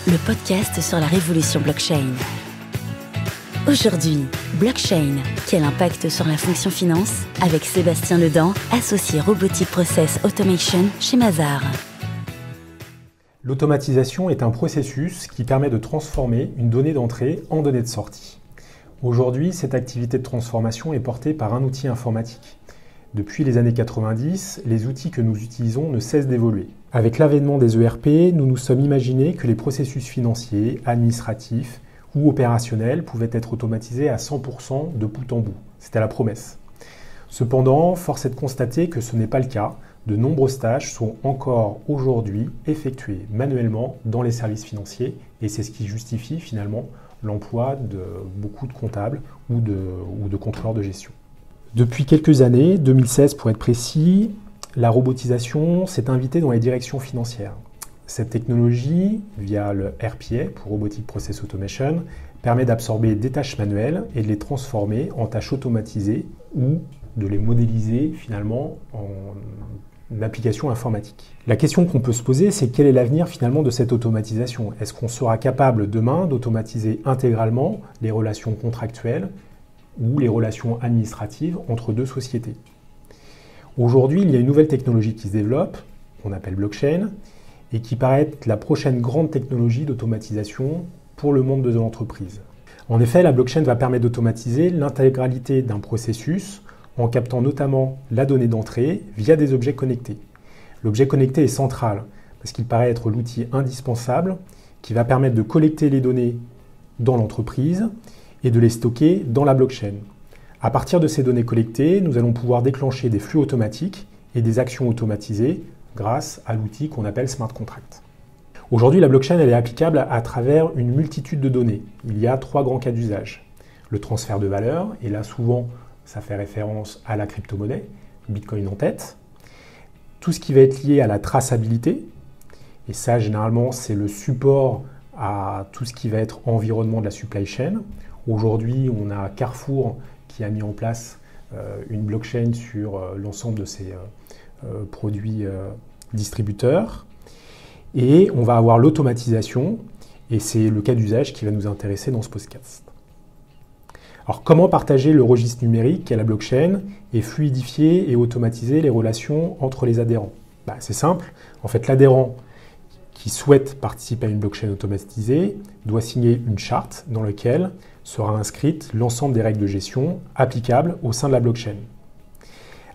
le podcast sur la révolution blockchain. Aujourd'hui, blockchain, quel impact sur la fonction finance? Avec Sébastien Ledan, associé Robotic Process Automation chez Mazars. L'automatisation est un processus qui permet de transformer une donnée d'entrée en donnée de sortie. Aujourd'hui, cette activité de transformation est portée par un outil informatique. Depuis les années 90, les outils que nous utilisons ne cessent d'évoluer. Avec l'avènement des ERP, nous nous sommes imaginés que les processus financiers, administratifs ou opérationnels pouvaient être automatisés à 100% de bout en bout. C'était la promesse. Cependant, force est de constater que ce n'est pas le cas. De nombreuses tâches sont encore aujourd'hui effectuées manuellement dans les services financiers et c'est ce qui justifie finalement l'emploi de beaucoup de comptables ou de contrôleurs de gestion. Depuis quelques années, 2016 pour être précis, la robotisation s'est invitée dans les directions financières. Cette technologie, via le RPA, pour Robotic Process Automation, permet d'absorber des tâches manuelles et de les transformer en tâches automatisées ou de les modéliser finalement en application informatique. La question qu'on peut se poser, c'est quel est l'avenir finalement de cette automatisation? Est-ce qu'on sera capable demain d'automatiser intégralement les relations contractuelles ou les relations administratives entre deux sociétés? Aujourd'hui, il y a une nouvelle technologie qui se développe, qu'on appelle blockchain, et qui paraît être la prochaine grande technologie d'automatisation pour le monde de l'entreprise. En effet, la blockchain va permettre d'automatiser l'intégralité d'un processus en captant notamment la donnée d'entrée via des objets connectés. L'objet connecté est central parce qu'il paraît être l'outil indispensable qui va permettre de collecter les données dans l'entreprise et de les stocker dans la blockchain. À partir de ces données collectées, nous allons pouvoir déclencher des flux automatiques et des actions automatisées grâce à l'outil qu'on appelle Smart Contract. Aujourd'hui, la blockchain elle est applicable à travers une multitude de données. Il y a 3 grands cas d'usage. Le transfert de valeur, et là souvent ça fait référence à la crypto-monnaie, Bitcoin en tête. Tout ce qui va être lié à la traçabilité, et ça généralement c'est le support à tout ce qui va être environnement de la supply chain. Aujourd'hui, on a Carrefour qui a mis en place une blockchain sur l'ensemble de ses produits distributeurs. Et on va avoir l'automatisation, et c'est le cas d'usage qui va nous intéresser dans ce podcast. Alors, comment partager le registre numérique qu'est la blockchain et fluidifier et automatiser les relations entre les adhérents? C'est simple. En fait, l'adhérent qui souhaite participer à une blockchain automatisée doit signer une charte dans laquelle sera inscrite l'ensemble des règles de gestion applicables au sein de la blockchain.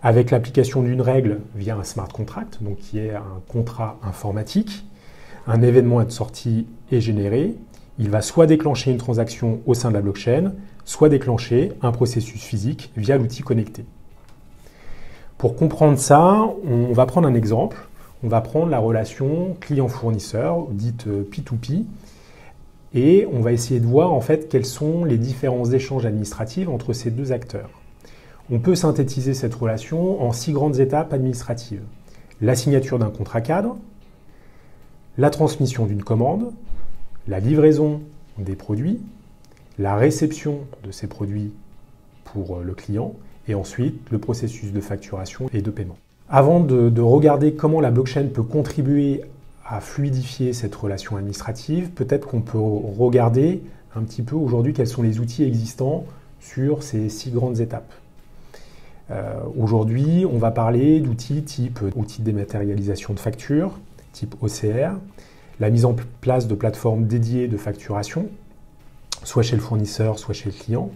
Avec l'application d'une règle via un smart contract, donc qui est un contrat informatique, un événement de sortie est généré. Il va soit déclencher une transaction au sein de la blockchain, soit déclencher un processus physique via l'outil connecté. Pour comprendre ça, on va prendre un exemple. On va prendre la relation client-fournisseur, dite P2P, et on va essayer de voir en fait quels sont les différents échanges administratifs entre ces deux acteurs. On peut synthétiser cette relation en 6 grandes étapes administratives. La signature d'un contrat cadre, la transmission d'une commande, la livraison des produits, la réception de ces produits pour le client et ensuite le processus de facturation et de paiement. Avant de regarder comment la blockchain peut contribuer à fluidifier cette relation administrative, peut-être qu'on peut regarder un petit peu aujourd'hui quels sont les outils existants sur ces 6 grandes étapes. Aujourd'hui, on va parler d'outils type outils de dématérialisation de factures, type OCR, la mise en place de plateformes dédiées de facturation, soit chez le fournisseur, soit chez le client.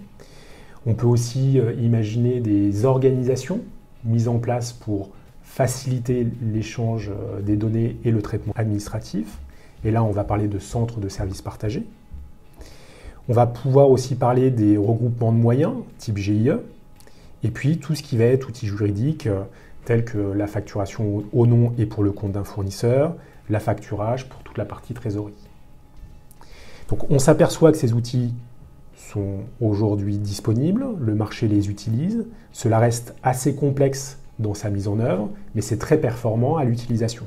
On peut aussi imaginer des organisations mises en place pour faciliter l'échange des données et le traitement administratif. Et là, on va parler de centres de services partagés. On va pouvoir aussi parler des regroupements de moyens, type GIE, et puis tout ce qui va être outils juridiques, tels que la facturation au nom et pour le compte d'un fournisseur, la facturage pour toute la partie trésorerie. Donc on s'aperçoit que ces outils sont aujourd'hui disponibles, le marché les utilise, cela reste assez complexe dans sa mise en œuvre, mais c'est très performant à l'utilisation.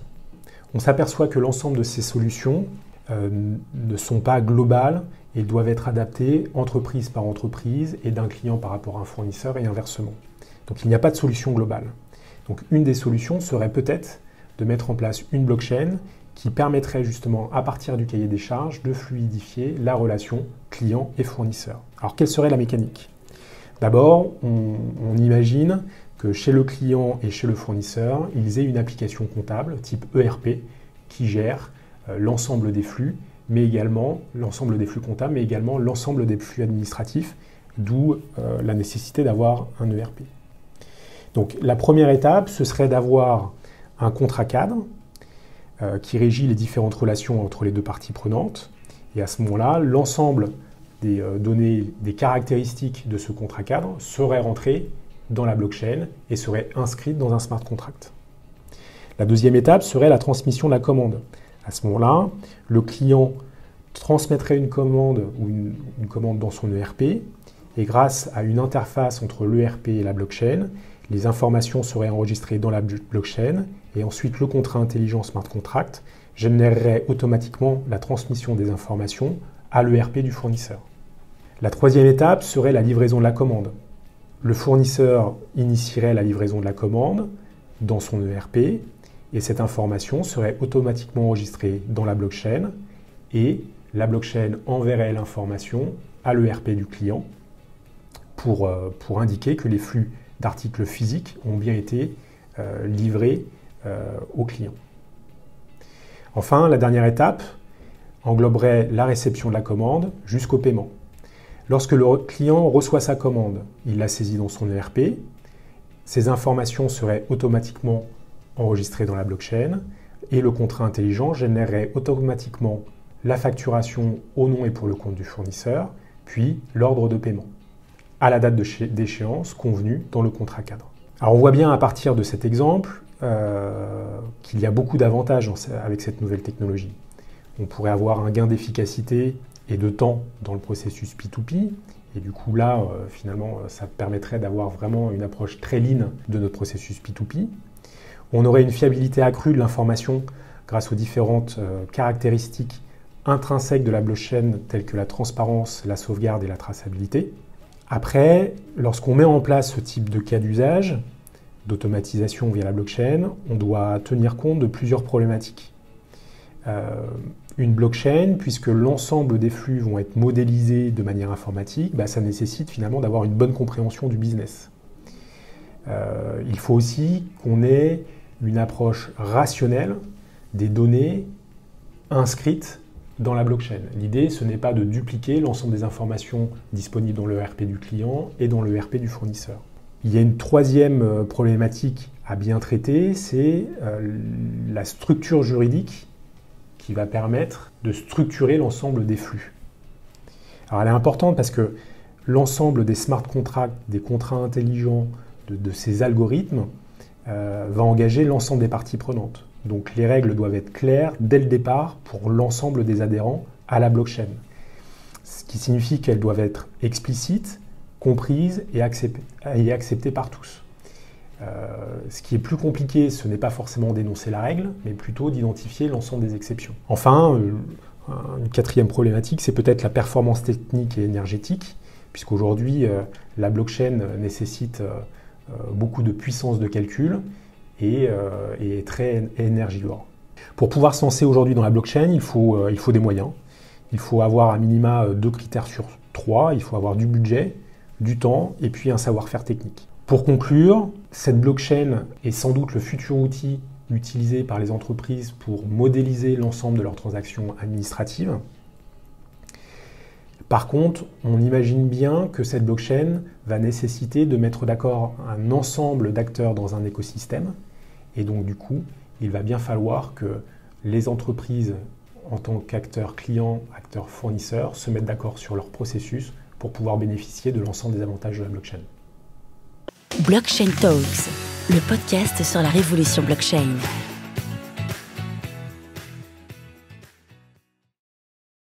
On s'aperçoit que l'ensemble de ces solutions ne sont pas globales et doivent être adaptées entreprise par entreprise et d'un client par rapport à un fournisseur et inversement. Donc il n'y a pas de solution globale. Donc une des solutions serait peut-être de mettre en place une blockchain qui permettrait justement, à partir du cahier des charges, de fluidifier la relation client et fournisseur. Alors, quelle serait la mécanique? D'abord, on imagine que chez le client et chez le fournisseur, ils aient une application comptable type ERP qui gère l'ensemble des flux, mais également l'ensemble des flux comptables, mais également l'ensemble des flux administratifs, d'où la nécessité d'avoir un ERP. Donc la première étape, ce serait d'avoir un contrat cadre qui régit les différentes relations entre les deux parties prenantes. Et à ce moment-là, l'ensemble des données, des caractéristiques de ce contrat cadre seraient rentrées dans la blockchain et seraient inscrites dans un smart contract. La deuxième étape serait la transmission de la commande. À ce moment-là, le client transmettrait une commande ou une commande dans son ERP et grâce à une interface entre l'ERP et la blockchain, les informations seraient enregistrées dans la blockchain et ensuite le contrat intelligent smart contract générerait automatiquement la transmission des informations à l'ERP du fournisseur. La troisième étape serait la livraison de la commande. Le fournisseur initierait la livraison de la commande dans son ERP et cette information serait automatiquement enregistrée dans la blockchain et la blockchain enverrait l'information à l'ERP du client pour indiquer que les flux d'articles physiques ont bien été livrés au client. Enfin, la dernière étape engloberait la réception de la commande jusqu'au paiement. Lorsque le client reçoit sa commande, il la saisit dans son ERP, ces informations seraient automatiquement enregistrées dans la blockchain et le contrat intelligent générerait automatiquement la facturation au nom et pour le compte du fournisseur, puis l'ordre de paiement, à la date d'échéance convenue dans le contrat cadre. Alors on voit bien à partir de cet exemple qu'il y a beaucoup d'avantages avec cette nouvelle technologie. On pourrait avoir un gain d'efficacité et de temps dans le processus P2P, et du coup là, finalement, ça permettrait d'avoir vraiment une approche très lean de notre processus P2P. On aurait une fiabilité accrue de l'information grâce aux différentes caractéristiques intrinsèques de la blockchain telles que la transparence, la sauvegarde et la traçabilité. Après, lorsqu'on met en place ce type de cas d'usage, d'automatisation via la blockchain, on doit tenir compte de plusieurs problématiques. Une blockchain, puisque l'ensemble des flux vont être modélisés de manière informatique, ça nécessite finalement d'avoir une bonne compréhension du business. Il faut aussi qu'on ait une approche rationnelle des données inscrites dans la blockchain. L'idée, ce n'est pas de dupliquer l'ensemble des informations disponibles dans l'ERP du client et dans l'ERP du fournisseur. Il y a une troisième problématique à bien traiter, c'est la structure juridique qui va permettre de structurer l'ensemble des flux. Alors elle est importante parce que l'ensemble des smart contracts, des contrats intelligents, de ces algorithmes, va engager l'ensemble des parties prenantes. Donc les règles doivent être claires dès le départ pour l'ensemble des adhérents à la blockchain. Ce qui signifie qu'elles doivent être explicites, comprises et acceptées par tous. Ce qui est plus compliqué, ce n'est pas forcément d'énoncer la règle, mais plutôt d'identifier l'ensemble des exceptions. Enfin, une quatrième problématique, c'est peut-être la performance technique et énergétique, puisqu'aujourd'hui, la blockchain nécessite beaucoup de puissance de calcul et est très énergivore. Pour pouvoir se lancer aujourd'hui dans la blockchain, il faut des moyens. Il faut avoir à minima 2 critères sur 3, il faut avoir du budget, du temps et puis un savoir-faire technique. Pour conclure, cette blockchain est sans doute le futur outil utilisé par les entreprises pour modéliser l'ensemble de leurs transactions administratives. Par contre, on imagine bien que cette blockchain va nécessiter de mettre d'accord un ensemble d'acteurs dans un écosystème. Et donc du coup, il va bien falloir que les entreprises, en tant qu'acteurs clients, acteurs fournisseurs, se mettent d'accord sur leur processus pour pouvoir bénéficier de l'ensemble des avantages de la blockchain. Blockchain Talks, le podcast sur la révolution blockchain.